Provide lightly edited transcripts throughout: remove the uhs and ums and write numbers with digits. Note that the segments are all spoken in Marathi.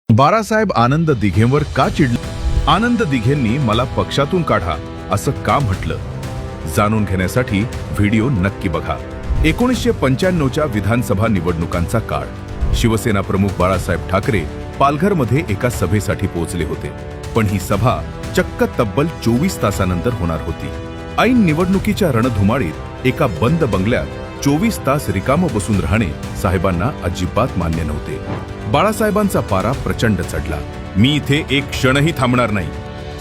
बाळासाहेब आनंद दिघेंवर का चिडले? आनंद दिघेंनी मला पक्षातून काढा असं का म्हटलं? जाणून घेण्यासाठी व्हिडिओ नक्की बघा. 1995च्या विधानसभा निवडणुकांचा काळ. शिवसेना प्रमुख बाळासाहेब ठाकरे पालघरमध्ये एका सभेसाठी पोहोचले होते. पण ही सभा चक्क तब्बल 24 तासानंतर होणार होती. ऐन निवडणुकीच्या रणधुमाळीत एका बंद बंगल्यात 24 तास रिकामं बसून राहणे साहेबांना अजिबात मान्य नव्हते. बाळासाहेबांचा पारा प्रचंड चढला. मी इथे एक क्षणही थांबणार नाही,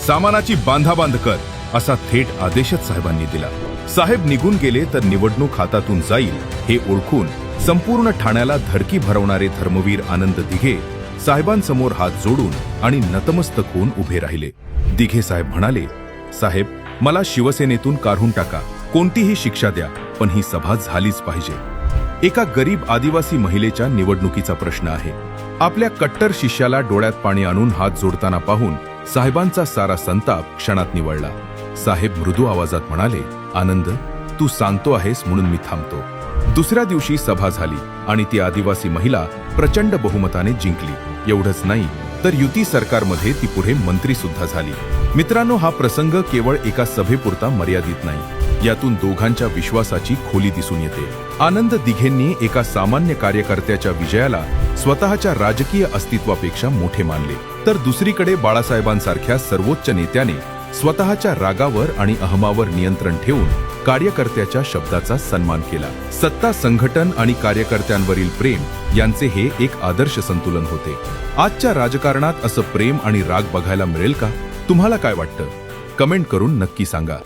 सामानाची बांधाबांध कर, असा थेट आदेशच साहेबांनी दिला. साहेब निघून गेले तर निवडणूक हातातून जाईल हे ओळखून संपूर्ण ठाण्याला धडकी भरवणारे धर्मवीर आनंद दिघे साहेबांसमोर हात जोडून आणि नतमस्तक होऊन उभे राहिले. दिघे साहेब म्हणाले, साहेब, मला शिवसेनेतून काढून टाका, कोणतीही शिक्षा द्या, पण ही सभा झालीच पाहिजे. एका गरीब आदिवासी महिलेच्या निवडणुकीचा प्रश्न आहे. आपल्या कट्टर शिष्याला डोळ्यात पाणी आणून हात जोडताना पाहून साहेबांचा सारा संताप क्षणात निवळला. साहेब मृदू आवाजात म्हणाले, आनंद, तू सांगतो आहेस म्हणून मी थांबतो. दुसऱ्या दिवशी सभा झाली आणि ती आदिवासी महिला प्रचंड बहुमताने जिंकली. एवढंच नाही तर युती सरकारमध्ये ती पुढे मंत्री सुद्धा झाली. मित्रांनो, हा प्रसंग केवळ एका सभेपुरता मर्यादित नाही. यातून दोघांच्या विश्वासाची खोली दिसून येते. आनंद दिघेंनी एका सामान्य कार्यकर्त्याच्या विजयाला स्वतःच्या राजकीय अस्तित्वापेक्षा मोठे मानले, तर दुसरीकडे बाळासाहेबांसारख्या सर्वोच्च नेत्याने स्वतःच्या रागावर आणि अहमावर नियंत्रण ठेवून कार्यकर्त्याच्या शब्दाचा सन्मान केला. सत्ता, संघटन आणि कार्यकर्त्यांवरील प्रेम यांचे हे एक आदर्श संतुलन होते. आजच्या राजकारणात असं प्रेम आणि राग बघायला मिळेल का? तुम्हाला काय वाटतं? कमेंट करून नक्की सांगा.